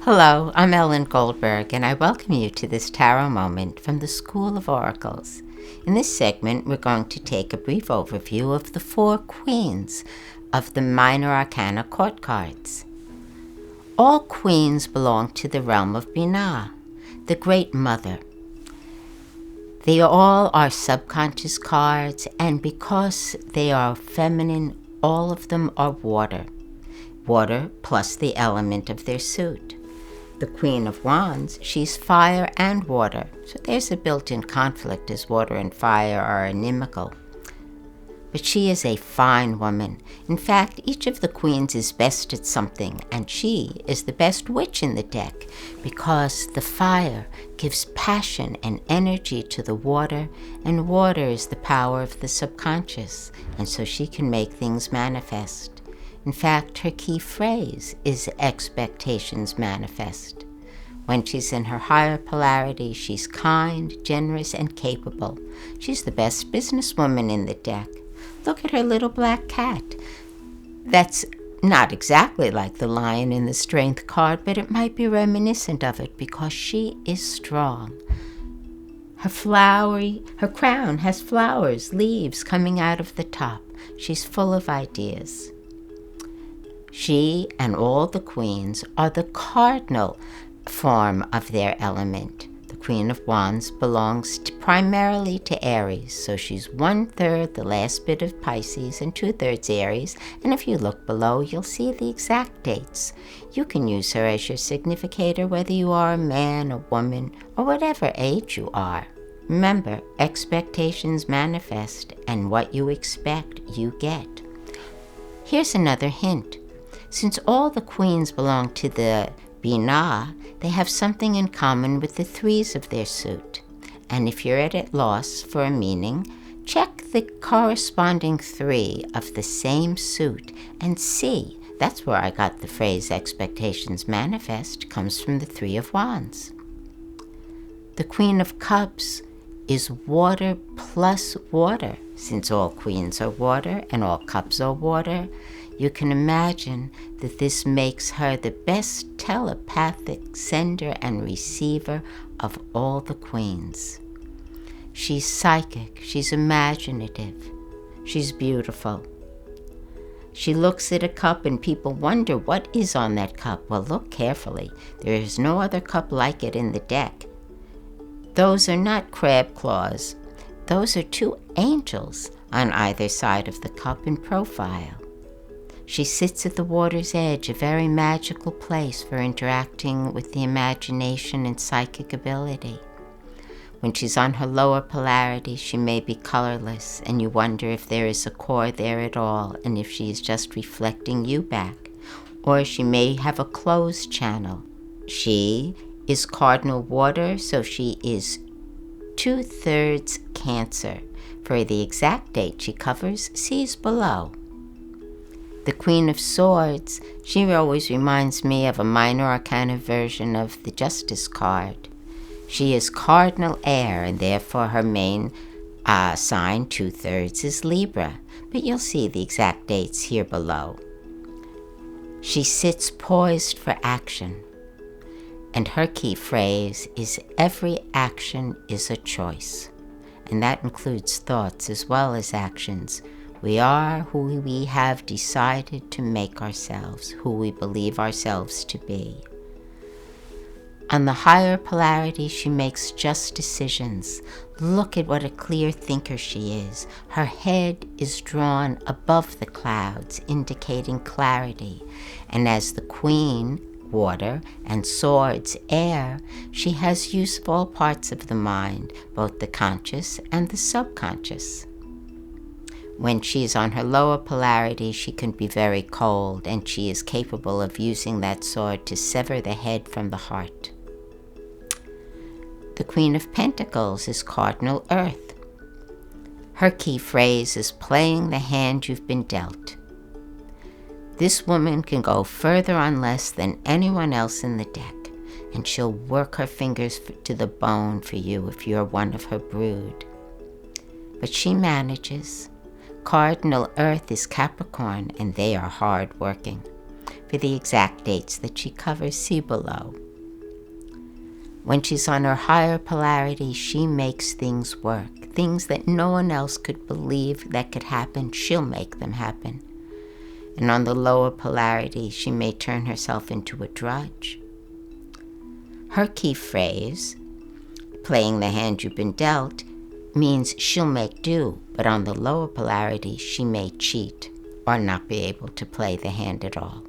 Hello, I'm Ellen Goldberg, and I welcome you to this tarot moment from the School of Oracles. In this segment, we're going to take a brief overview of the 4 queens of the minor arcana court cards. All queens belong to the realm of Bena, the Great Mother. They all are subconscious cards, and because they are feminine, all of them are water. Water plus the element of their suit. The Queen of Wands, she's fire and water, so there's a built-in conflict as water and fire are anemical. But she is a fine woman. In fact, each of the queens is best at something, and she is the best witch in the deck because the fire gives passion and energy to the water, and water is the power of the subconscious, and so she can make things manifest. In fact, her key phrase is expectations manifest. When she's in her higher polarity, she's kind, generous, and capable. She's the best businesswoman in the deck. Look at her little black cat. That's not exactly like the lion in the strength card, but it might be reminiscent of it because she is strong. Her crown has flowers, leaves coming out of the top. She's full of ideas. She and all the queens are the cardinal form of their element. The Queen of Wands belongs primarily to Aries, so she's 1/3 the last bit of Pisces and 2/3 Aries, and if you look below, you'll see the exact dates. You can use her as your significator whether you are a man, a woman, or whatever age you are. Remember, expectations manifest, and what you expect, you get. Here's another hint. Since all the queens belong to the bena, they have something in common with the 3s of their suit. And if you're at a loss for a meaning, check the corresponding 3 of the same suit and see. That's where I got the phrase expectations manifest, comes from the 3 of Wands. The Queen of Cups is water plus water. Since all queens are water and all cups are water, you can imagine that this makes her the best telepathic sender and receiver of all the queens. She's psychic, she's imaginative, she's beautiful. She looks at a cup and people wonder what is on that cup. Well, look carefully. There is no other cup like it in the deck. Those are not crab claws. Those are 2 angels on either side of the cup in profile. She sits at the water's edge, a very magical place for interacting with the imagination and psychic ability. When she's on her lower polarity, she may be colorless, and you wonder if there is a core there at all, and if she is just reflecting you back. Or she may have a closed channel. She is cardinal water, so she is 2/3 Cancer. For the exact date she covers, see below. The Queen of Swords, she always reminds me of a minor arcana version of the Justice card. She is cardinal air, and therefore her main sign, 2/3, is Libra. But you'll see the exact dates here below. She sits poised for action. And her key phrase is every action is a choice. And that includes thoughts as well as actions. We are who we have decided to make ourselves, who we believe ourselves to be. On the higher polarity, she makes just decisions. Look at what a clear thinker she is. Her head is drawn above the clouds, indicating clarity. And as the Queen, water, and swords, air, she has use of all parts of the mind, both the conscious and the subconscious. When she is on her lower polarity, she can be very cold, and she is capable of using that sword to sever the head from the heart. The Queen of Pentacles is cardinal earth. Her key phrase is playing the hand you've been dealt. This woman can go further on less than anyone else in the deck, and she'll work her fingers to the bone for you if you're one of her brood. But she manages. Cardinal Earth is Capricorn, and they are hard-working. For the exact dates that she covers, see below. When she's on her higher polarity, she makes things work. Things that no one else could believe that could happen, she'll make them happen. And on the lower polarity, she may turn herself into a drudge. Her key phrase, playing the hand you've been dealt, means she'll make do, but on the lower polarity, she may cheat or not be able to play the hand at all.